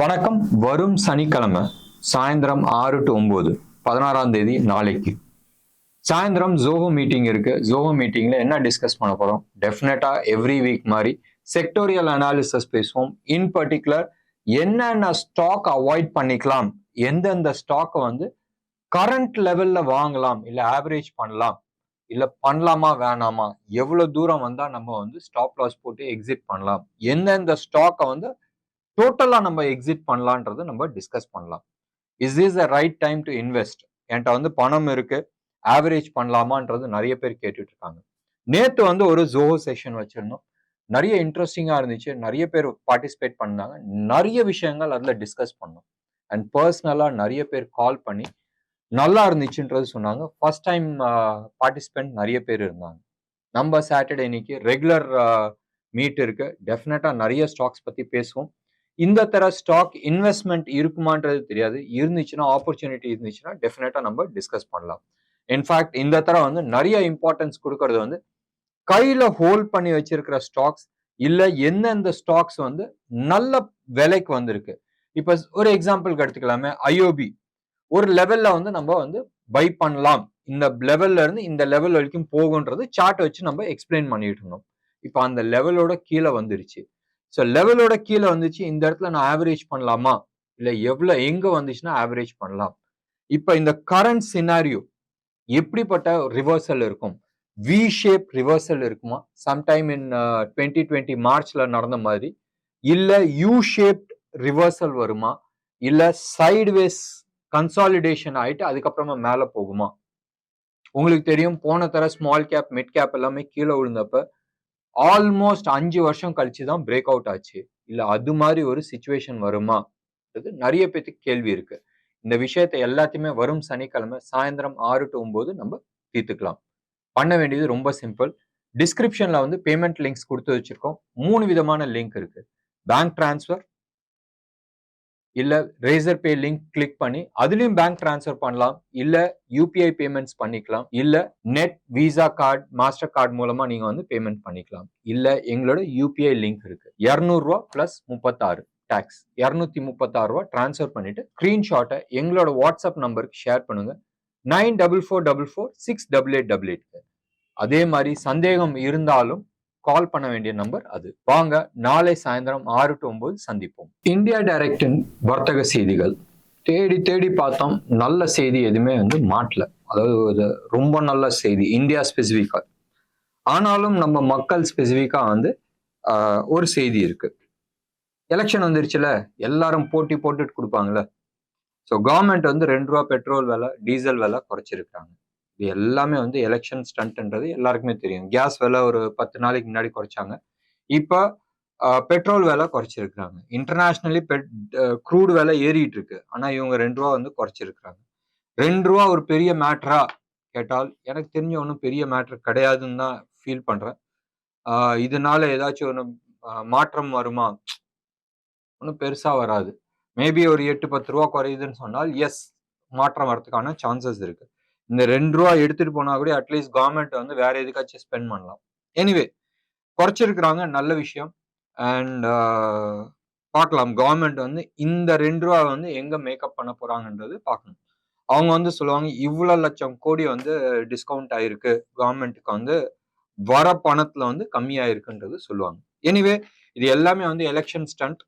வணக்கம். வரும் சனிக்கிழமை சாயந்தரம் 6 to 9 16ஆம் தேதி நாளைக்கு சாயந்தரம் ஜோஹோ மீட்டிங் இருக்கு. ஜோஹோ மீட்டிங்ல என்ன டிஸ்கஸ் பண்ண போறோம்? டெஃபினட்டா எவ்ரி வீக் மாதிரி செக்டோரியல் அனாலிசிஸ் பேசுவோம். இன் பர்டிகுலர் என்னென்ன ஸ்டாக் அவாய்ட் பண்ணிக்கலாம், எந்தெந்த ஸ்டாக்கை வந்து கரண்ட் லெவல்ல வாங்கலாம், இல்ல ஆவரேஜ் பண்ணலாம், இல்ல பண்ணலாமா வேணாமா, எவ்வளவு தூரம் வந்தா நம்ம வந்து ஸ்டாப் லாஸ் போட்டு எக்ஸிட் பண்ணலாம், எந்தெந்த ஸ்டாக்கை வந்து டோட்டலா நம்ம எக்ஸிட் பண்ணலான்றதை நம்ம டிஸ்கஸ் பண்ணலாம். Is this the right time to invest? என்கிட்ட வந்து பணம் இருக்கு, ஆவரேஜ் பண்ணலாமான்றது நிறைய பேர் கேட்டுட்டு இருக்காங்க. நேத்து வந்து ஒரு ஜோஹோ செஷன் வச்சிருந்தோம். நிறைய இன்ட்ரெஸ்டிங்கா இருந்துச்சு. நிறைய பேர் பார்ட்டிசிபேட் பண்ணாங்க. நிறைய விஷயங்கள் அதுல டிஸ்கஸ் பண்ணோம். அண்ட் பர்சனலா நிறைய பேர் கால் பண்ணி நல்லா இருந்துச்சுன்றது சொன்னாங்க. ஃபர்ஸ்ட் டைம் பார்ட்டிசிபென்ட் நிறைய பேர் இருந்தாங்க. நம்ம சாட்டர்டே இன்னைக்கு ரெகுலர் மீட் இருக்கு. டெஃபினட்டா நிறைய ஸ்டாக்ஸ் பத்தி பேசுவோம். இந்த தர ஸ்டாக் இன்வெஸ்ட்மெண்ட் இருக்குமான்றது தெரியாது. இருந்துச்சுன்னா, ஆப்பர்ச்சுனிட்டி இருந்துச்சுன்னா டெஃபினட்டா நம்ம டிஸ்கஸ் பண்ணலாம். இன்ஃபேக்ட் இந்த தர வந்து நிறைய இம்பார்ட்டன்ஸ் கொடுக்கறது வந்து கையில ஹோல்ட் பண்ணி வச்சிருக்கிற ஸ்டாக்ஸ், இல்ல எந்தெந்த ஸ்டாக்ஸ் வந்து நல்ல விலைக்கு வந்திருக்கு. இப்ப ஒரு எக்ஸாம்பிளுக்கு எடுத்துக்கலாமே, ஐஓபி ஒரு லெவல்ல வந்து நம்ம வந்து பை பண்ணலாம், இந்த லெவல்ல இருந்து இந்த லெவல் வரைக்கும் போகுன்றது சார்ட் வச்சு நம்ம எக்ஸ்பிளைன் பண்ணிட்டு இருந்தோம். இப்ப அந்த லெவலோட கீழே வந்துருச்சு. ஸோ லெவலோட கீழே வந்துச்சு, இந்த இடத்துல நான் ஆவரேஜ் பண்ணலாமா, இல்ல எவ்வளவு எங்க வந்துச்சுன்னா ஆவரேஜ் பண்ணலாம். இப்ப இந்த கரண்ட் சினாரியோ எப்படிப்பட்ட ரிவர்சல் இருக்கும்? வி ஷேப் ரிவர்சல் இருக்குமா? சம்டைம் இன் 2020 மார்ச்ல நடந்த மாதிரி, இல்ல யூ ஷேப் ரிவர்சல் வருமா, இல்ல சைட்வேஸ் கன்சாலிடேஷன் ஆயிட்டு அதுக்கப்புறமா மேல போகுமா? உங்களுக்கு தெரியும், போன தர ஸ்மால் கேப் மிட் கேப் எல்லாமே கீழே விழுந்தப்ப ஆல்மோஸ்ட் 5 வருஷம் கழிச்சு தான் பிரேக் அவுட் ஆச்சு. இல்ல அது மாதிரி ஒரு சிச்சுவேஷன் வருமா? நிறைய பேத்துக்கு கேள்வி இருக்கு. இந்த விஷயத்தை எல்லாத்தையுமே வரும் சனிக்கிழமை சாயந்தரம் 6 to 9 நம்ம தீர்த்துக்கலாம். பண்ண வேண்டியது ரொம்ப சிம்பிள். டிஸ்கிரிப்ஷன்ல வந்து பேமெண்ட் லிங்க்ஸ் கொடுத்து வச்சிருக்கோம். 3 விதமான லிங்க் இருக்கு. பேங்க் டிரான்ஸ்ஃபர், இல்ல ரேசர் பே லிங்க் கிளிக் பண்ணி அதுலயும் பேங்க் டிரான்ஸ்ஃபர் பண்ணலாம், இல்ல யூபிஐ பேமெண்ட்ஸ் பண்ணிக்கலாம், இல்ல net visa card master card மூலமா நீங்க வந்து பேமெண்ட் பண்ணிக்கலாம், இல்ல எங்களோட யூபிஐ லிங்க் இருக்கு. 200 ரூபா பிளஸ் 36 டாக்ஸ், 236 ரூபா டிரான்ஸ்ஃபர் பண்ணிட்டு ஸ்கிரீன்ஷாட்டை எங்களோட வாட்ஸ்அப் நம்பருக்கு ஷேர் பண்ணுங்க. 9444468888. அதே மாதிரி சந்தேகம் இருந்தாலும் கால் பண்ண வேண்டிய நம்பர் அது. வாங்க நாளை சாயந்தரம் 6 to 9 சந்திப்போம். இந்தியா டைரக்டின் வர்த்தக செய்திகள் தேடி தேடி பார்த்தோம், நல்ல செய்தி எதுவுமே வந்து மாட்டல. அதாவது ரொம்ப நல்ல செய்தி இந்தியா ஸ்பெசிபிக்கா. ஆனாலும் நம்ம மக்கள் ஸ்பெசிபிக்கா வந்து ஒரு செய்தி இருக்கு. எலெக்ஷன் வந்துருச்சுல, எல்லாரும் போட்டி போட்டுட்டு கொடுப்பாங்கல்ல. ஸோ கவர்மெண்ட் வந்து 2 ரூபா பெட்ரோல் விலை, டீசல் விலை குறைச்சிருக்காங்க. இது எல்லாமே வந்து எலெக்ஷன் ஸ்டண்ட்ன்றது எல்லாருக்குமே தெரியும். கேஸ் விலை ஒரு 10 நாளைக்கு முன்னாடி குறைச்சாங்க. இப்ப பெட்ரோல் விலை குறைச்சிருக்காங்க. இன்டர்நேஷனலி க்ரூட் விலை ஏறிட்டு இருக்கு. ஆனா இவங்க 2 ரூபா வந்து குறைச்சிருக்காங்க. 2 ரூபா ஒரு பெரிய மேட்டரா கேட்டால் எனக்கு தெரிஞ்ச ஒன்றும் பெரிய மேட்டர் கிடையாதுன்னு தான் ஃபீல் பண்றேன். இதனால ஏதாச்சும் ஒன்று மாற்றம் வருமா? ஒன்றும் பெருசா வராது. மேபி ஒரு 8-10 ரூபா குறையுதுன்னு சொன்னால் எஸ், மாற்றம் வரதுக்கான சான்சஸ் இருக்கு. இந்த 2 ரூபா எடுத்துட்டு போனா கூட அட்லீஸ்ட் கவர்மெண்ட் வந்து வேற எதுக்காச்சும் ஸ்பெண்ட் பண்ணலாம். எனிவே குறைச்சிருக்கிறாங்க, நல்ல விஷயம். அண்ட் பார்க்கலாம் கவர்மெண்ட் வந்து இந்த 2 ரூபா வந்து எங்க மேக்கப் பண்ண போறாங்கன்றது பார்க்கணும். அவங்க வந்து சொல்லுவாங்க, இவ்வளவு லட்சம் கோடி வந்து டிஸ்கவுண்ட் ஆயிருக்கு, கவர்மெண்ட்டுக்கு வந்து வர பணத்துல வந்து கம்மியாயிருக்குன்றது சொல்லுவாங்க. எனிவே இது எல்லாமே வந்து எலெக்ஷன் ஸ்டண்ட்.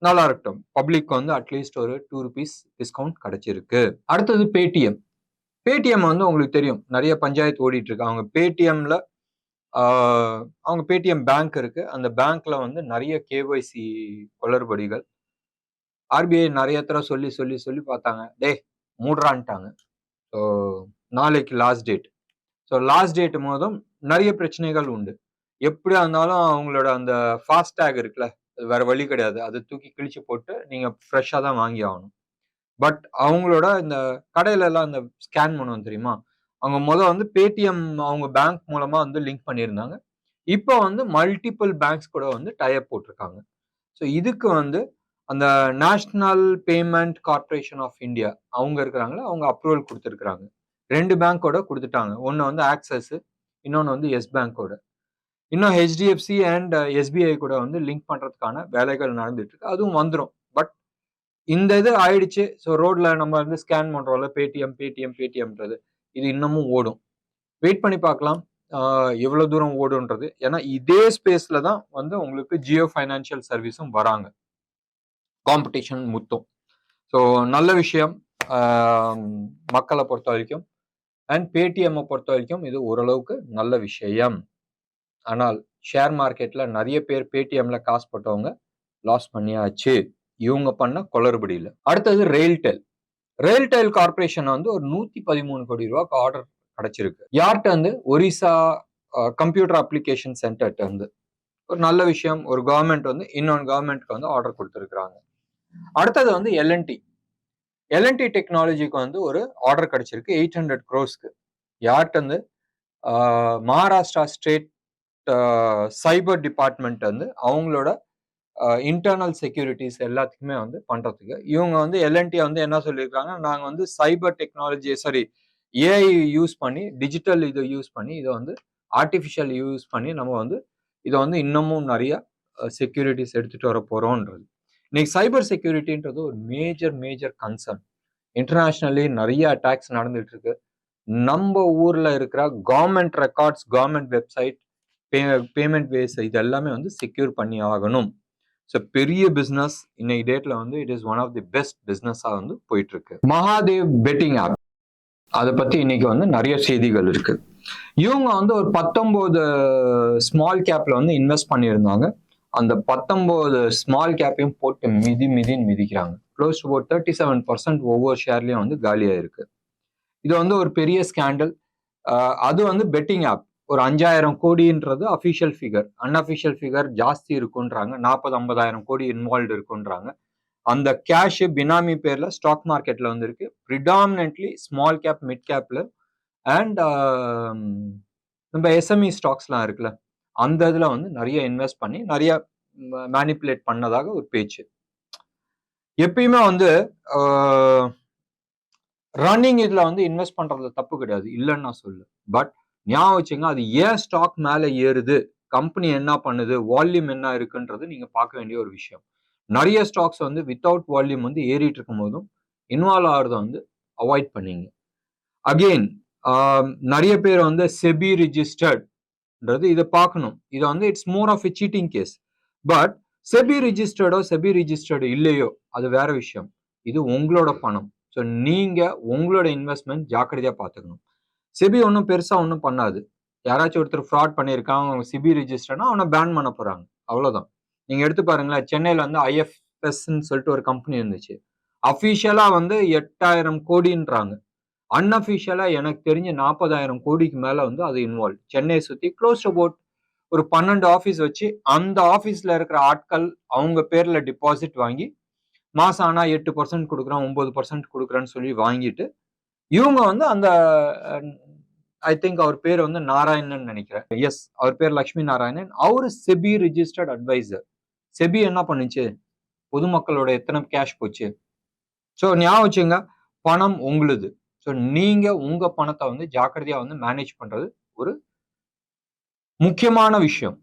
நல்லா இருக்கட்டும். பப்ளிக் வந்து அட்லீஸ்ட் ஒரு 2 rupees டிஸ்கவுண்ட் கிடைச்சிருக்கு. அடுத்தது பேடிஎம். பேடிஎம் வந்து உங்களுக்கு தெரியும், நிறைய பஞ்சாயத்து ஓடிட்டு இருக்கு. அவங்க பேடிஎம்ல அவங்க பேடிஎம் பேங்க் இருக்கு. அந்த பேங்க்ல வந்து நிறைய கேஒய்சி குளறுபடிகள். ஆர்பிஐ நிறைய தடவை சொல்லி சொல்லி சொல்லி பார்த்தாங்க, டேய் மூடுறான்ட்டாங்க. ஸோ நாளைக்கு last date. So last date போதும் நிறைய பிரச்சனைகள் உண்டு. எப்படியா இருந்தாலும் அவங்களோட அந்த ஃபாஸ்டேக் இருக்குல்ல, வேற வழி கிடையாது, அதை தூக்கி கிழிச்சு போட்டு நீங்க ஃப்ரெஷ்ஷா தான் வாங்கி ஆகணும். பட் அவங்களோட இந்த கடையில எல்லாம் இந்த ஸ்கேன் பண்ணுவோம் தெரியுமா, அவங்க வந்து பேடிஎம் அவங்க பேங்க் மூலமா வந்து லிங்க் பண்ணியிருந்தாங்க. இப்போ வந்து மல்டிபிள் பேங்க்ஸ் கூட வந்து டைப் போட்டிருக்காங்க. ஸோ இதுக்கு வந்து அந்த National Payment Corporation of India அவங்க இருக்கிறாங்களா, அவங்க அப்ரூவல் கொடுத்துருக்காங்க. 2 பேங்கோட கொடுத்துட்டாங்க. ஒன்னு வந்து ஆக்சஸ், இன்னொன்னு வந்து எஸ் பேங்கோட. இன்னும் ஹெச்டிஎஃப்சி அண்ட் எஸ்பிஐ கூட வந்து லிங்க் பண்றதுக்கான வேலைகள் நடந்துட்டு இருக்கு. அதுவும் வந்துடும். பட் இந்த இது ஆயிடுச்சு. ஸோ ரோட்ல நம்ம வந்து ஸ்கேன் பண்றோம்ல, பேடிஎம்ன்றது இது இன்னமும் ஓடும். வெயிட் பண்ணி பார்க்கலாம் எவ்வளவு தூரம் ஓடுன்றது. ஏன்னா இதே ஸ்பேஸ்ல தான் வந்து உங்களுக்கு ஜியோ ஃபைனான்சியல் சர்வீஸும் வராங்க. காம்படிஷன் முத்தும். ஸோ நல்ல விஷயம் மக்களை பொறுத்த வரைக்கும். அண்ட் பேடிஎம்மை பொறுத்த வரைக்கும் இது ஓரளவுக்கு நல்ல விஷயம். ஆனால் ஷேர் மார்க்கெட்ல நிறைய பேர் பேடிஎம்ல காசு போட்டவங்க லாஸ் பண்ணியாச்சு. இவங்க பண்ண குளறுபடியில். அடுத்தது ரெயில்டெல். ரெயில்டெல் கார்பரேஷன் வந்து ஒரு 113 கோடி ரூபாய்க்கு ஆர்டர் கிடைச்சிருக்கு. யார்கிட்ட வந்து ஒரிசா கம்ப்யூட்டர் அப்ளிகேஷன் சென்டர்கிட்ட வந்து. ஒரு நல்ல விஷயம். ஒரு கவர்மெண்ட் வந்து இன்னொன்று கவர்மெண்ட்க்கு வந்து ஆர்டர் கொடுத்துருக்குறாங்க. அடுத்தது வந்து எல்என்டி டெக்னாலஜிக்கு வந்து ஒரு ஆர்டர் கிடைச்சிருக்கு 800 crores. யார்கிட்ட வந்து மகாராஷ்டிரா ஸ்டேட் சைபர் டிபார்ட்மெண்ட் வந்து அவங்களோட இன்டர்னல் செக்யூரிட்டிஸ் எல்லாத்துக்குமே வந்து பண்றதுக்கு இவங்க வந்து எல்என்டி வந்து என்ன சொல்லியிருக்காங்க, நாங்க வந்து சைபர் டெக்னாலஜி ஏஐ யூஸ் பண்ணி டிஜிட்டல் இதை யூஸ் பண்ணி இதை வந்து ஆர்டிஃபிஷியல் யூஸ் பண்ணி நம்ம வந்து இதை வந்து இன்னமும் நிறைய செக்யூரிட்டிஸ் எடுத்துட்டு வர போறோம்ன்றது. இன்னைக்கு சைபர் செக்யூரிட்டின்றது ஒரு மேஜர் கன்சர்ன். இன்டர்நேஷனலி நிறைய அட்டாக்ஸ் நடந்துட்டு இருக்கு. நம்ம ஊர்ல இருக்கிற government records, government website, payment ways இது எல்லாமே வந்து செக்யூர் பண்ணி ஆகணும். ஸோ பெரிய பிஸ்னஸ் இன்னைக்கு டேட்ல வந்து it is one of the best பிஸ்னஸா வந்து போயிட்டு இருக்கு. மகாதேவ் பெட்டிங் ஆப், அதை பத்தி இன்னைக்கு வந்து நிறைய செய்திகள் இருக்கு. இவங்க வந்து ஒரு 19 ஸ்மால் கேப்ல வந்து இன்வெஸ்ட் பண்ணியிருந்தாங்க. அந்த 19 ஸ்மால் கேப்பையும் போட்டு மிதிக்கிறாங்க. க்ளோஸ் டு அபவுட் 37% ஒவ்வொரு ஷேர்லயும் வந்து காலியா இருக்கு. இது வந்து ஒரு பெரிய ஸ்கேண்டல். அது வந்து பெட்டிங் ஆப் ஒரு 5,000 கோடின்றது அஃபிஷியல் ஃபிகர். அன்அஃபிஷியல் ஃபிகர் ஜாஸ்தி இருக்குன்றாங்க. 40-50,000 கோடி இன்வால்வ் இருக்குன்றாங்க. அந்த கேஷ் பினாமி பேர்ல ஸ்டாக் மார்க்கெட்ல வந்து இருக்கு. ப்ரிடாமினன்ட்லி ஸ்மால் கேப், மிட் கேப்ல அண்ட் நம்ம எஸ்எம்இ ஸ்டாக்ஸ்லாம் இருக்குல்ல, அந்த இதுல வந்து நிறைய இன்வெஸ்ட் பண்ணி நிறைய மேனிப்புலேட் பண்ணதாக ஒரு பேச்சு. எப்பயுமே வந்து ரன்னிங் இதுல வந்து இன்வெஸ்ட் பண்றதுல தப்பு கிடையாது, இல்லைன்னு நான் சொல்லு. பட் ஞாபகம் வச்சுங்க, அது ஏன் ஸ்டாக் மேல ஏறுது, கம்பெனி என்ன பண்ணுது, வால்யூம் என்ன இருக்குன்றது நீங்க பார்க்க வேண்டிய ஒரு விஷயம். நிறைய ஸ்டாக்ஸ் வந்து வித்தவுட் வால்யூம் வந்து ஏறிட்டு இருக்கும் போதும் இன்வால்வ் ஆகிறத வந்து அவாய்ட் பண்ணீங்க. அகெயின் நிறைய பேர் வந்து செபி ரிஜிஸ்டர்ட்ன்றது இதை பார்க்கணும். இதை வந்து it's more of a cheating case. But SEBI registered இல்லையோ அது வேற விஷயம். இது உங்களோட பணம். ஸோ நீங்க உங்களோட இன்வெஸ்ட்மெண்ட் ஜாக்கிரதையா பார்த்துக்கணும். செபி ஒன்றும் பெருசா ஒன்றும் பண்ணாது. யாராச்சும் ஒருத்தர் ஃப்ராட் பண்ணியிருக்காங்க, அவங்க சிபி ரிஜிஸ்டர்னா அவனை பேன் பண்ண போறாங்க, அவ்வளவுதான். நீங்க எடுத்து பாருங்களேன், சென்னையில வந்து ஐஎஃப்எஸ்ன்னு சொல்லிட்டு ஒரு கம்பெனி இருந்துச்சு. அஃபிஷியலா வந்து 8,000 கோடின்றாங்க. அன்அஃபிஷியலா எனக்கு தெரிஞ்ச 40,000 கோடிக்கு மேல வந்து அது இன்வால்வ். சென்னையை சுத்தி க்ளோஸ் அபவுட் ஒரு 12 ஆஃபீஸ் வச்சு அந்த ஆஃபீஸ்ல இருக்கிற ஆட்கள் அவங்க பேர்ல டிபாசிட் வாங்கி மாசம் ஆனா 8% கொடுக்குறேன், 9% கொடுக்குறேன்னு சொல்லி வாங்கிட்டு இவங்க வந்து அந்த ஐ திங்க் அவர் பேர் வந்து நாராயணன் நினைக்கிறேன். எஸ், அவர் பேர் லட்சுமி நாராயணன். அவரு செபி ரிஜிஸ்டர்ட் அட்வைசர். செபி என்ன பண்ணுச்சு, பொதுமக்களோட எத்தனை கேஷ் போச்சு. ஸோ ஞாபகம் வச்சுங்க, பணம் உங்களுது. ஸோ நீங்க உங்க பணத்தை வந்து ஜாக்கிரதையா வந்து மேனேஜ் பண்றது ஒரு முக்கியமான விஷயம்.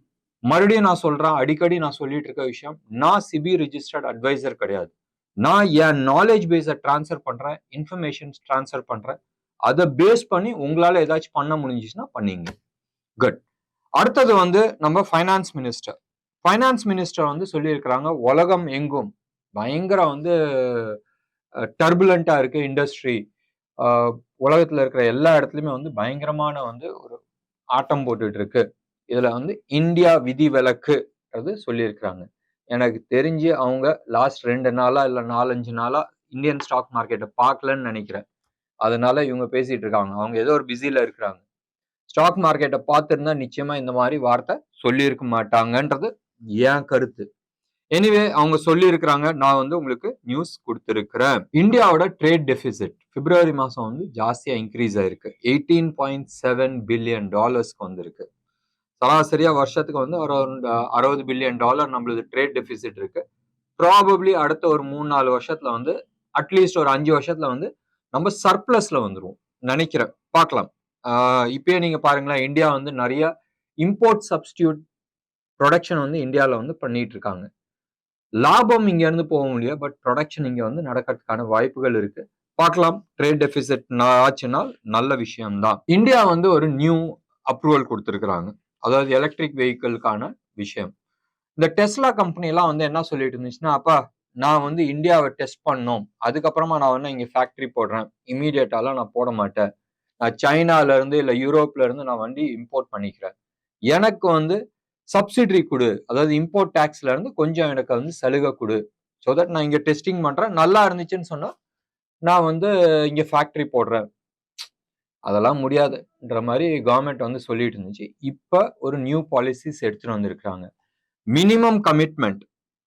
மறுபடியும் நான் சொல்றேன், அடிக்கடி நான் சொல்லிட்டு இருக்க விஷயம், நான் சிபி ரிஜிஸ்டர்ட் அட்வைசர் கிடையாது. நான் என் நாலேஜ் பேஸை டிரான்ஸ்ஃபர் பண்றேன், இன்ஃபர்மேஷன்ஸ் டிரான்ஸ்ஃபர் பண்றேன். அதை பேஸ் பண்ணி உங்களால ஏதாச்சும் பண்ண முடிஞ்சிச்சுன்னா பண்ணீங்க. குட். அடுத்தது வந்து நம்ம ஃபைனான்ஸ் மினிஸ்டர் வந்து சொல்லியிருக்கிறாங்க, உலகம் எங்கும் பயங்கர வந்து டர்புலண்டா இருக்கு இண்டஸ்ட்ரி. உலகத்துல இருக்கிற எல்லா இடத்துலயுமே வந்து பயங்கரமான வந்து ஒரு ஆட்டம் போட்டுட்டு இருக்கு. இதுல வந்து இந்தியா விதி விலக்கு சொல்லியிருக்கிறாங்க. எனக்கு தெரிஞ்சு அவங்க லாஸ்ட் 2 நாளா இல்ல 4-5 நாளா இந்தியன் ஸ்டாக் மார்க்கெட்டை பார்க்கலன்னு நினைக்கிறேன். அதனால இவங்க பேசிட்டு இருக்காங்க. அவங்க ஏதோ ஒரு பிஸில இருக்கிறாங்க. ஸ்டாக் மார்க்கெட்டை பார்த்திருந்தா நிச்சயமா இந்த மாதிரி வார்த்தை சொல்லியிருக்க மாட்டாங்கன்றது என் கருத்து. எனிவே அவங்க சொல்லி இருக்கிறாங்க, நான் வந்து உங்களுக்கு நியூஸ் கொடுத்திருக்கிறேன். இந்தியாவோட ட்ரேட் டெபிசிட் பிப்ரவரி மாசம் வந்து ஜாஸ்தியா இன்க்ரீஸ் ஆயிருக்கு. $18.7 பில்லியன் வந்திருக்கு. சராசரியா வருஷத்துக்கு வந்து ஒரு $60 பில்லியன் நம்மளது ட்ரேட் டெபிசிட் இருக்கு. ப்ராபப்ளி அடுத்த ஒரு 3-4 வருஷத்துல வந்து அட்லீஸ்ட் ஒரு 5 வருஷத்துல வந்து நம்ம சர்ப்ளஸ்ல வந்துருவோம் நினைக்கிறேன். பார்க்கலாம். இப்பயே நீங்க பாருங்களேன், இந்தியா வந்து நிறைய இம்போர்ட் சப்ஸ்டியூட் ப்ரொடக்ஷன் வந்து இந்தியாவில் வந்து பண்ணிட்டு இருக்காங்க. லாபம் இங்க இருந்து போக முடியும், பட் ப்ரொடக்ஷன் இங்க வந்து நடக்கிறதுக்கான வாய்ப்புகள் இருக்கு. பார்க்கலாம், ட்ரேட் டெபிசிட் ஆச்சுன்னா நல்ல விஷயம்தான். இந்தியா வந்து ஒரு நியூ அப்ரூவல் கொடுத்துருக்குறாங்க, அதாவது எலக்ட்ரிக் வெஹிக்கிள்கான விஷயம். இந்த டெஸ்லா கம்பெனி எல்லாம் வந்து என்ன சொல்லிட்டு இருந்துச்சுன்னா, அப்பா நான் வந்து இந்தியாவை டெஸ்ட் பண்ணோம், அதுக்கப்புறமா நான் வந்து இங்க ஃபேக்டரி போடுறேன், இமீடியட்டாலாம் நான் போட மாட்டேன், நான் சைனால இருந்து இல்ல யூரோப்ல இருந்து நான் வண்டி இம்போர்ட் பண்ணிக்கிறேன், எனக்கு வந்து சப்சிடரி கொடு, அதாவது இம்போர்ட் டாக்ஸ்ல இருந்து கொஞ்சம் எனக்கு வந்து சலுகை கொடு, ஸோ தட் நான் இங்க டெஸ்டிங் பண்றேன், நல்லா இருந்துச்சுன்னு சொன்னா நான் வந்து இங்க ஃபேக்டரி போடுறேன். அதெல்லாம் முடியாதுன்ற மாதிரி கவர்மெண்ட் வந்து சொல்லிட்டு இருந்துச்சு. இப்ப ஒரு நியூ பாலிசிஸ் எடுத்துட்டு வந்திருக்காங்க. மினிமம் கமிட்மெண்ட்,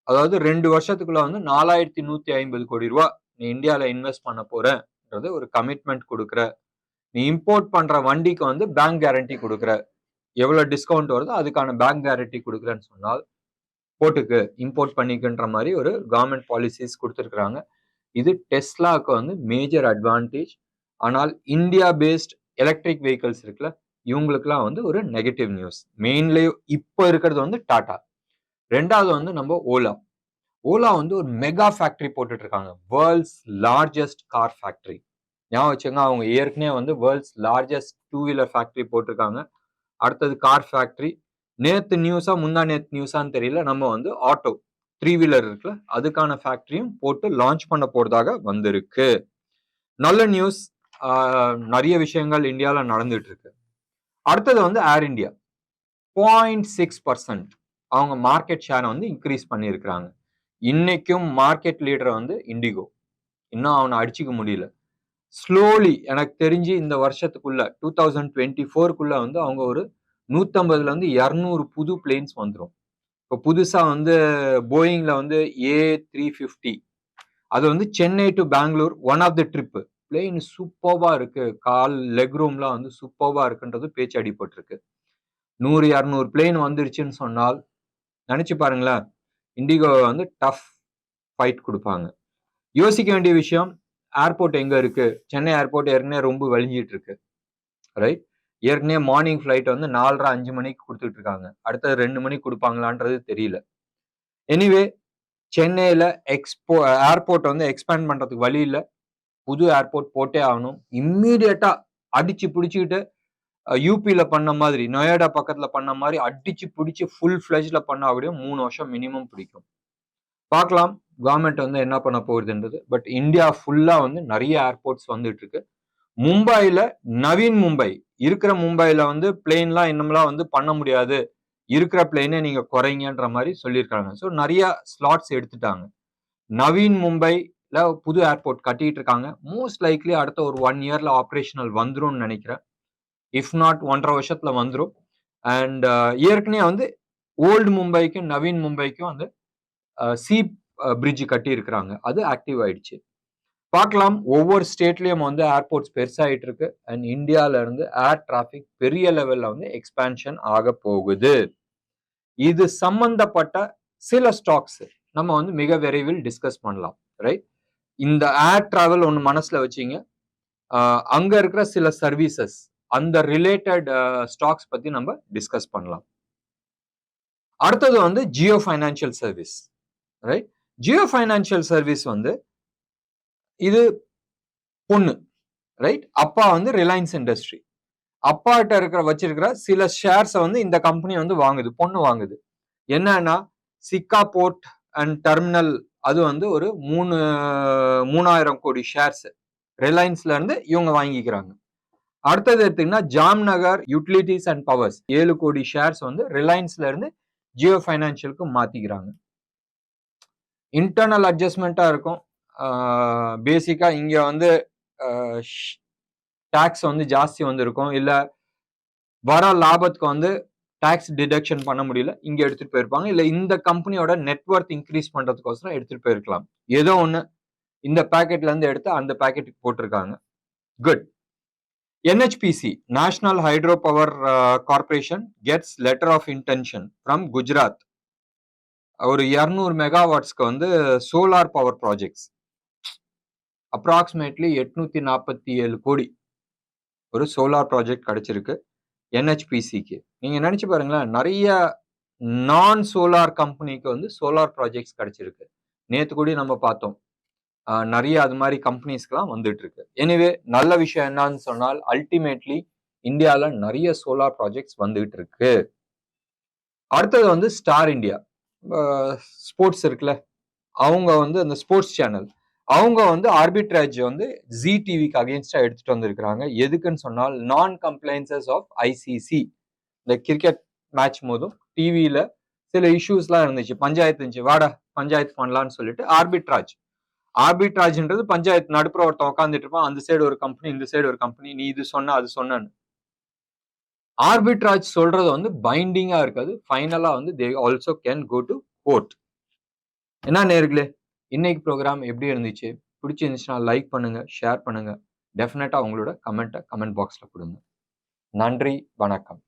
அதாவது 2 வருஷத்துக்குள்ள வந்து 4150 கோடி ரூபாய் நீ இந்தியாவில் இன்வெஸ்ட் பண்ண போறன்றது ஒரு கமிட்மெண்ட் கொடுக்குற. நீ இம்போர்ட் பண்ற வண்டிக்கு வந்து பேங்க் கேரண்டி கொடுக்குற, எவ்வளவு டிஸ்கவுண்ட் வருதோ அதுக்கான பேங்க் கேரண்டி கொடுக்குறேன்னு சொன்னால் போட்டுக்கு இம்போர்ட் பண்ணிக்குன்ற மாதிரி ஒரு கவர்மெண்ட் பாலிசிஸ் கொடுத்துருக்குறாங்க. இது டெஸ்லாக்கு வந்து மேஜர் அட்வான்டேஜ். ஆனால் இந்தியா பேஸ்ட் எலக்ட்ரிக் வெஹிக்கிள்ஸ் இருக்குல்ல, இவங்களுக்குலாம் வந்து ஒரு நெகட்டிவ் நியூஸ். மெயின்லி இப்போ இருக்கிறது வந்து டாடா, ரெண்டாவது வந்து நம்ம ஓலா. ஓலா வந்து ஒரு மெகா ஃபேக்டரி போட்டுட்டு இருக்காங்க, வேர்ல்ட்ஸ் லார்ஜஸ்ட் கார் ஃபேக்டரி. ஞாபகம் வச்சுங்க, அவங்க ஏற்கனவே வந்து வேர்ல்ட்ஸ் லார்ஜஸ்ட் 2 வீலர் ஃபேக்டரி போட்டிருக்காங்க, அடுத்தது கார் ஃபேக்டரி. நேத்து நியூஸா முந்தா நேத்து நியூஸான்னு தெரியல, நம்ம வந்து ஆட்டோ 3 வீலர் இருக்குல்ல, அதுக்கான ஃபேக்டரியும் போட்டு லான்ச் பண்ண போறதாக வந்திருக்கு. நல்ல நியூஸ். நிறைய விஷயங்கள் இந்தியாவில் நடந்துட்டு இருக்கு. அடுத்தது வந்து ஏர் இந்தியா 0.6% அவங்க மார்க்கெட் ஷேரை வந்து இன்க்ரீஸ் பண்ணியிருக்கிறாங்க. இன்னைக்கும் மார்க்கெட் லீடர் வந்து இண்டிகோ, இன்னும் அவனை அடிச்சுக்க முடியல. ஸ்லோலி எனக்கு தெரிஞ்சு இந்த வருஷத்துக்குள்ள 2024க்குள்ள வந்து அவங்க ஒரு 150ல இருந்து 200 புது பிளேன்ஸ் வந்துடும். இப்போ புதுசா வந்து போயிங்ல வந்து A350, அது வந்து Chennai to Bangalore one of the trip plane சூப்பர்வா இருக்கு, கால் லெக் ரூம்லாம் வந்து சூப்பர்வா இருக்குன்றது பேச்சு அடிபட்டிருக்கு. 100-200 பிளேன் வந்துருச்சுன்னு சொன்னால் நினைச்சு பாருங்களேன், இண்டிகோ வந்து டஃப் ஃபைட் கொடுப்பாங்க. யோசிக்க வேண்டிய விஷயம், ஏர்போர்ட் எங்க இருக்கு? சென்னை ஏர்போர்ட் ஏற்கனவே ரொம்ப வலிஞ்சிட்டு இருக்கு, ரைட்? ஏற்கனவே மார்னிங் ஃபிளைட் வந்து 4:30-5 மணிக்கு கொடுத்துட்டு இருக்காங்க, அடுத்தது 2 மணிக்கு கொடுப்பாங்களான்றது தெரியல. எனிவே சென்னையில ஏர்போர்ட் வந்து எக்ஸ்பேண்ட் பண்றதுக்கு வழி இல்லை, புது ஏர்போர்ட் போட்டே ஆகணும். இம்மீடியட்டா அடிச்சு பிடிச்சிக்கிட்டு யூபியில பண்ண மாதிரி, நொயடா பக்கத்துல பண்ண மாதிரி அடிச்சு பிடிச்சி ஃபுல் ஃபிளெஜ்ல பண்ண கூட 3 வருஷம் மினிமம் பிடிக்கும். பார்க்கலாம் கவர்மெண்ட் வந்து என்ன பண்ண போகுதுன்றது. பட் இந்தியா ஃபுல்லா வந்து நிறைய ஏர்போர்ட்ஸ் வந்துட்டு இருக்கு. மும்பைல நவீன் மும்பை இருக்கிற மும்பைல வந்து பிளேன்லாம் இன்னும்லாம் வந்து பண்ண முடியாது, இருக்கிற பிளேனே நீங்க குறைங்கன்ற மாதிரி சொல்லியிருக்காங்க. ஸோ நிறைய ஸ்லாட்ஸ் எடுத்துட்டாங்க. நவீன் மும்பைல புது ஏர்போர்ட் கட்டிட்டு இருக்காங்க. மோஸ்ட் லைக்லி அடுத்த ஒரு 1 இயர்ல ஆப்ரேஷனல் வந்துரும்னு நினைக்கிறேன். இஃப் நாட் 1.5 வருஷத்துல வந்துடும். அண்ட் ஏற்கனவே வந்து ஓல்டு மும்பைக்கும் நவீன் மும்பைக்கும் வந்து சி பிரிட்ஜ் கட்டி இருக்கிறாங்க, அது ஆக்டிவ் ஆயிடுச்சு. பார்க்கலாம், ஒவ்வொரு ஸ்டேட்லயும் வந்து ஏர்போர்ட்ஸ் பெருசாயிட்டு இருக்கு. அண்ட் இந்தியால இருந்து ஏர் டிராபிக் பெரிய லெவல்ல வந்து எக்ஸ்பான்ஷன் ஆக போகுது. இது சம்பந்தப்பட்ட சில ஸ்டாக்ஸ் நம்ம வந்து மிக விரைவில் டிஸ்கஸ் பண்ணலாம், ரைட்? இந்த ஏர் டிராவல் ஒன்று மனசுல வச்சீங்க, அங்க இருக்கிற சில சர்வீசஸ், அந்த ரிலேட்டட் ஸ்டாக்ஸ் பத்தி நம்ம டிஸ்கஸ் பண்ணலாம். அடுத்தது வந்து Jio financial service, right? Jio financial service வந்து இது பொண்ணு, ரைட்? அப்பா வந்து ரிலையன்ஸ் இண்டஸ்ட்ரி, அப்பாட்ட இருக்கிற வச்சிருக்கிற சில ஷேர்ஸை வந்து இந்த கம்பெனி வந்து வாங்குது, பொண்ணு வாங்குது. என்னன்னா சிக்கா போர்ட் அண்ட் டெர்மினல், அது வந்து ஒரு 3000 கோடி ஷேர்ஸ் ரிலையன்ஸ்ல இருந்து இவங்க வாங்கிக்கிறாங்க. அடுத்தது எடுத்தீங்கன்னா ஜாம்நகர் யூட்டிலிட்டிஸ் அண்ட் பவர்ஸ் 7 கோடி ஷேர்ஸ் வந்து ரிலையன்ஸ்ல இருந்து ஜியோ ஃபைனான்சியலுக்கு மாத்திக்கிறாங்க. இன்டர்னல் அட்ஜஸ்ட்மெண்டா இருக்கும். பேசிக்கா இங்க வந்து டாக்ஸ் வந்து ஜாஸ்தி வந்திருக்கும், இல்ல வர லாபத்துக்கு வந்து டாக்ஸ் டிடக்ஷன் பண்ண முடியல, இங்க எடுத்துட்டு போயிருப்பாங்க. இல்ல இந்த கம்பெனியோட நெட்வொர்த் இன்க்ரீஸ் பண்றதுக்கோசரம் எடுத்துட்டு போயிருக்கலாம். ஏதோ ஒண்ணு இந்த பேக்கெட்ல இருந்து எடுத்து அந்த பேக்கெட்டுக்கு போட்டிருக்காங்க. Good. NHPC, National Hydro Power Corporation gets letter of intention from Gujarat. ஒரு 200 மெகாவாட்ஸ்க்கு வந்து சோலார் பவர் ப்ராஜெக்ட்ஸ், அப்ராக்சிமேட்லி 847 கோடி ஒரு சோலார் ப்ராஜெக்ட் கிடைச்சிருக்கு NHPCக்கு. நீங்க நினைச்சு பாருங்களேன், நிறைய நான் சோலார் கம்பெனிக்கு வந்து சோலார் ப்ராஜெக்ட்ஸ் கிடைச்சிருக்கு. நேத்து கூட நம்ம பார்த்தோம். நிறைய அது மாதிரி கம்பெனிஸ்க்குலாம் வந்துட்டு இருக்கு. எனிவே நல்ல விஷயம் என்னன்னு சொன்னால் அல்டிமேட்லி இந்தியால நிறைய சோலார் ப்ராஜெக்ட்ஸ் வந்துகிட்டு இருக்கு. அடுத்தது வந்து ஸ்டார் இந்தியா ஸ்போர்ட்ஸ் இருக்குல்ல, அவங்க வந்து அந்த ஸ்போர்ட்ஸ் சேனல் அவங்க வந்து ஆர்பிட்ரேஜ் வந்து ஜி டிவிக்கு அகேன்ஸ்டா எடுத்துட்டு வந்திருக்கிறாங்க. எதுக்குன்னு சொன்னால் நான் கம்ப்ளைன்சஸ் ஆஃப் ஐசிசி. இந்த கிரிக்கெட் மேட்ச் போதும் டிவியில சில இஷ்யூஸ்லாம் இருந்துச்சு, பஞ்சாயத்து இருந்துச்சு, வாடா பஞ்சாயத்து பண்ணலான்னு சொல்லிட்டு ஆர்பிட்ராஜ்ன்றது பஞ்சாயத்து நடுப்புற ஒருத்தன் உட்காந்துட்டு இருப்பான், அந்த சைடு ஒரு கம்பெனி இந்த சைடு ஒரு கம்பெனி, நீ இது சொன்ன அது சொன்னன்னு. ஆர்பிட்ராஜ் சொல்றது வந்து பைண்டிங்கா இருக்காது, ஃபைனலா வந்து they also can go to court. என்ன நேர்களே, இன்னைக்கு ப்ரோக்ராம் எப்படி இருந்துச்சு? பிடிச்சிருந்துச்சுன்னா லைக் பண்ணுங்க, ஷேர் பண்ணுங்க. டெஃபினட்டா உங்களோட கமெண்ட் பாக்ஸ்ல கொடுங்க. நன்றி, வணக்கம்.